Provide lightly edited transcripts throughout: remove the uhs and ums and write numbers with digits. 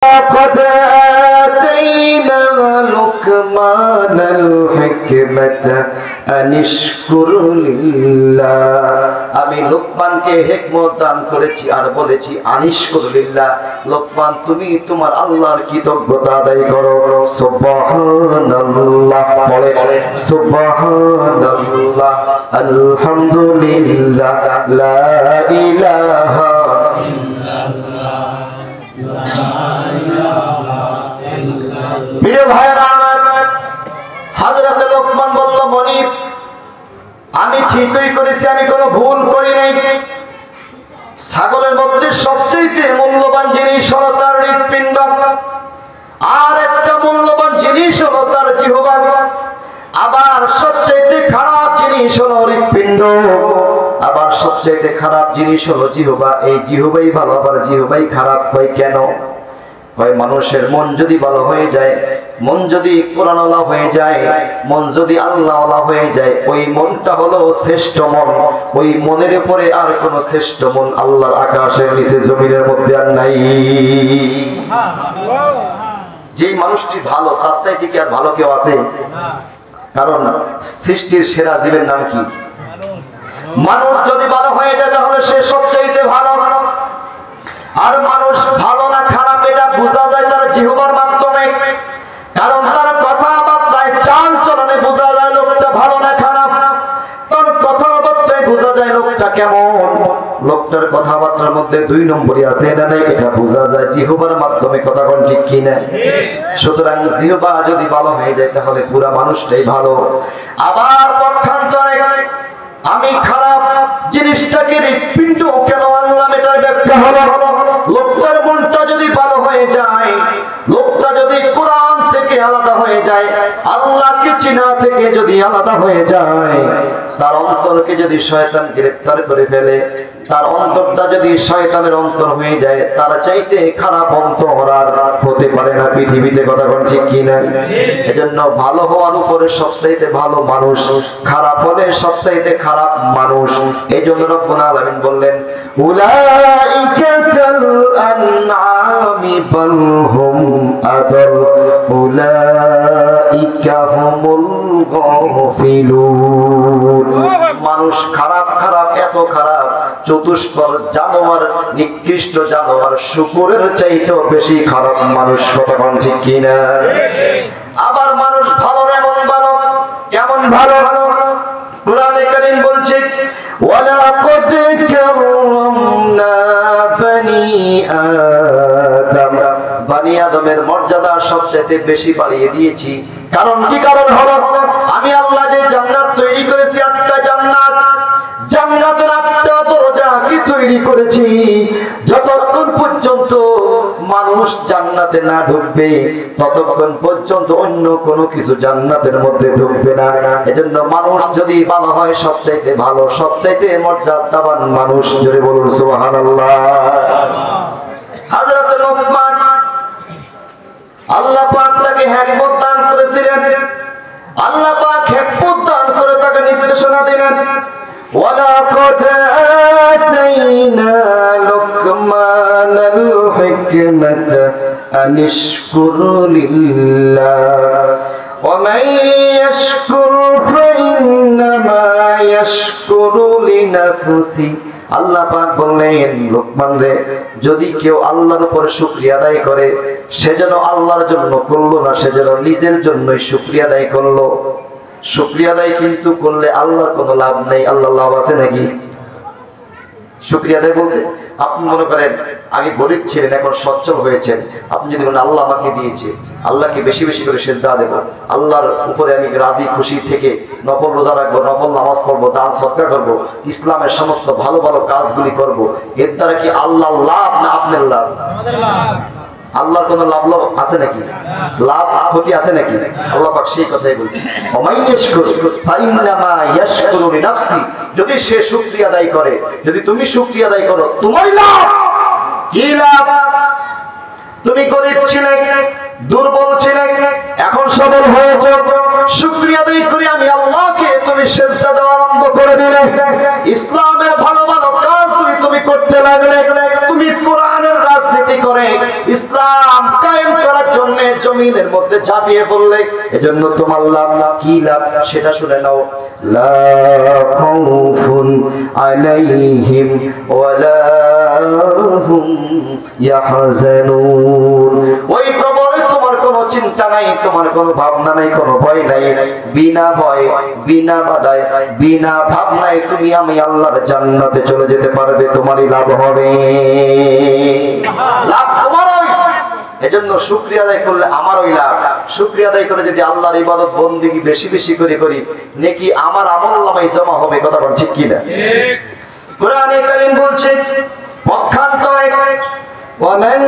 لقد آتينا لقمان الحكمة أن اشكر لله আমি লোকমানকে হিকমত দান করেছি আর বলেছি আনিশকুর লিল্লাহ লোকমান তুমি তোমার আল্লাহর কৃতজ্ঞতা আদায় করো সুবহানাল্লাহ পড়ে সুবহানাল্লাহ আলহামদুলিল্লাহ লা ইলাহা প্রিয় ভাইরা আমার হযরত লোকমান বলল মনিব আমি ঠিকই করেছি আমি কোনো ভুল করি নাই ছাগলের মধ্যে সবচেয়ে মূল্যবান জিনিস হলো তার হৃৎপিণ্ড আর একটা মূল্যবান জিনিস হলো তার জিহ্বা আবার সবচেয়ে খারাপ জিনিস হলো হৃৎপিণ্ড আবার সবচেয়ে খারাপ জিনিস হলো জিহ্বা এই জিহ্বাই ভালো আবার জিহ্বাই খারাপ হয় কেন হয় মানুষের মন যদি ভালো হয়ে যায় মন যদি কোরআনওয়ালা হয়ে যায় মন যদি আল্লাহওয়ালা হয়ে যায় ওই মনটা হলো শ্রেষ্ঠ মন ওই মনের উপরে আর কোন শ্রেষ্ঠ মন আল্লাহর আকাশের নিচে জমিনের মধ্যে আর নাই যে মানুষটি ভালো তার চাইতে কি আর ভালো কেউ আছে কারণ সৃষ্টির সেরা জীবের নাম কি মানুষ যদি ভালো হয়ে যায় তাহলে সে সবচাইতে ভালো আর মানুষ ভালো না খারাপ এটা বোঝা যায় তার জিহ্বার মাধ্যমে কারণ তার কথাবার্তায় চাল চলনে বোঝা যায় লোকটা ভালো না খারাপ তার কথাবার্তায় বোঝা যায় লোকটা কেমন লোকটার কথাবার্তার মধ্যে দুই নম্বরই আছে এটা নাই এটা বোঝা যায় জিহ্বার মাধ্যমে কথা কোন ঠিক কি না সুতরাং জিহ্বা যদি ভালো হয়ে যায় তাহলে পুরো মানুষটাই ভালো আবার পক্ষান্তরে আমি খারাপ জিনিসটাকে হৃৎপিণ্ড কেন আনলাম এটার ব্যাখ্যা হলো লোকটার মনটা যদি ভালো হয়ে যায় লোকটা যদি কোরআন থেকে আলাদা হয়ে যায় আল্লাহকে চিনা থেকে যদি আলাদা হয়ে যায় তার অন্তরকে যদি শয়তান গ্রেফতার করে ফেলে তার অন্তরটা যদি শয়তানের অন্তর হয়ে যায় তার চাইতে খারাপ অন্তর আর হতে পারে না পৃথিবীতে কথা কোন ঠিক কিনা এজন্য ভালো হওয়ার উপরে সবচাইতে ভালো মানুষ খারাপ হলে সবচাইতে খারাপ মানুষ এইজন্য রব্বুল আলামিন বললেন উলাইকা কাল আনআমি বাল হুম আদাল উলাইকা হুমুল গাফিলুন মানুষ খারাপ খারাপ এত খারাপ চতুষ্পদ জানোয়ার নিকৃষ্ট জানোয়ার শুকরের চাইতেও বেশি খারাপ মানুষ কতক্ষণ ঠিক কিনা আবার মানুষ ভালো এমন ভালো কেমন ভালো কোরআনে কারীম বলছে ওয়ালাকাদ কাররামনা বনি আদম বনি আদমের মর্যাদা সবচেয়ে বেশি বাড়িয়ে দিয়েছি কারণ কি কারণ হলো আমি আল্লাহ যে জান্নাত তৈরি করেছি আটটা জান্নাত জান্নাতের আটটা দরজা কি তৈরি করেছি যতক্ষণ পর্যন্ত মানুষ জান্নাতে না ঢুকবে ততক্ষণ পর্যন্ত অন্য কোনো কিছু জান্নাতের মধ্যে ঢুকবে না এজন্য মানুষ যদি ভালো হয় সবচাইতে ভালো সবচাইতে মর্যাদাবান মানুষ জোরে বলুন সুবহানাল্লাহ হযরত লোকমান আল্লাহ পাক তাকে হিকমত দান করেছিলেন আল্লাহ পাক হিকমত দান করে তাকে নির্দেশনা দিলেন ولقد آتينا لقمان الحكمة أن اشكر لله ومن يشكر فإنما يشكر لنفسه আল্লাহ পাক বললেন লোকমান রে যদি কেউ আল্লাহর উপর শুকরিয়া আদায় করে সে যেন আল্লাহর জন্য করলো না সে যেন নিজের জন্যই শুকরিয়া আদায় করলো শুকরিয়া আদায় কিন্তু করলে আল্লাহর কোনো লাভ নেই আল্লাহর লাভ আছে নাকি শুকরিয়া আদায় বলতে আপনি মনে করেন আগে গরিব ছিলেন এখন সচ্ছল হয়েছেন আপনি যদি বলেন আল্লাহ আমাকে দিয়েছে আল্লাহকে বেশি বেশি করে সিজদা দেব আল্লাহর উপরে আমি রাজি খুশি থেকে নফল রোজা রাখবো নফল নামাজ পড়বো দান সদকা করবো ইসলামের সমস্ত ভালো ভালো কাজগুলি করব এর দ্বারা কি আল্লাহর লাভ না আপনার লাভ আমাদের লাভ আল্লাহর কোনো লাভ লাভ আছে নাকি লাভ ক্ষতি আছে নাকি আল্লাহ পাক সেই কথাই বলছে ওমাইয়াশকুরু ফাইন্নামা ইয়াশকুরু লিনাফসি যদি সে শুকরিয়া আদায় করে যদি তুমি শুকরিয়া আদায় করো তোমার লাভ কি লাভ তুমি গরিব ছিলে দুর্বল ছিলে এখন সবল হয়েছে শুকরিয়া আদায় করে আমি আল্লাহকে তুমি সিজদা দেওয়া আরম্ভ করে দিলে ইসলামের ভালো ভালো কাজগুলি তুমি করতে লাগলে তুমি কোরআনের রাজনীতি করে ইসলাম কায়েম করার জন্য জমিনের মধ্যে ঝাঁপিয়ে পড়লে এজন্য তোমার লাভ কি লাভ সেটা শুনে নাও। লা খাউফুন আলাইহিম ওয়ালা হুম ইয়াহজানুন। ওই কবরে তোমার কোনো চিন্তা নাই, তোমার কোনো ভাবনা নাই, কোনো ভয় নাই। বিনা ভয়, বিনা বাধায়, বিনা ভাবনায় তুমি আমি আল্লাহর জান্নাতে চলে যেতে পারবে, তোমারই লাভ হবে, লাভ তোমারই। এজন্য শুকরিয়া আদায় করলে আমারই লাভ। শুকরিয়া আদায় করে যদি আল্লাহর ইবাদত বন্দেগী বেশি বেশি করে করি, নেকি আমার আমলনামায় জমা হবে। কথা বল ঠিক কি না? কোরআনে কারীম বলছে পক্ষান্তরে ومن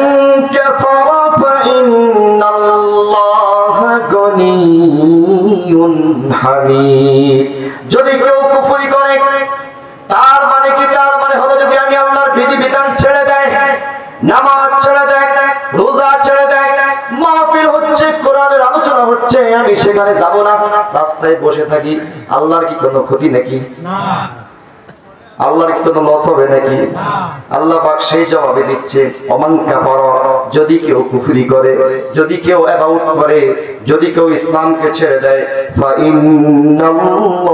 كفر فإن الله غني حميد। যদি কেউ কুফরি করে তার মানে কি? তার মানে হলো যদি আমি আল্লাহর বিধিবিধান ছেড়ে দেয়, নামাজ ছেড়ে দেয়, রোজা ছেড়ে দেয়, মাহফিল হচ্ছে, কোরআনের আলোচনা হচ্ছে, আমি সেখানে যাব না, রাস্তায় বসে থাকি, আল্লাহর কি কোনো ক্ষতি নাকি? না। আল্লাহর কি কোনো লস হবে নাকি? আল্লাহ পাক সেই জবাবে দিচ্ছে ওমান কাফারা, যদি কেউ কুফরি করে, যদি কেউ ইবাদত করে, যদি কেউ ইসলামকে ছেড়ে দেয়, ফা ইন্নাল্লাহ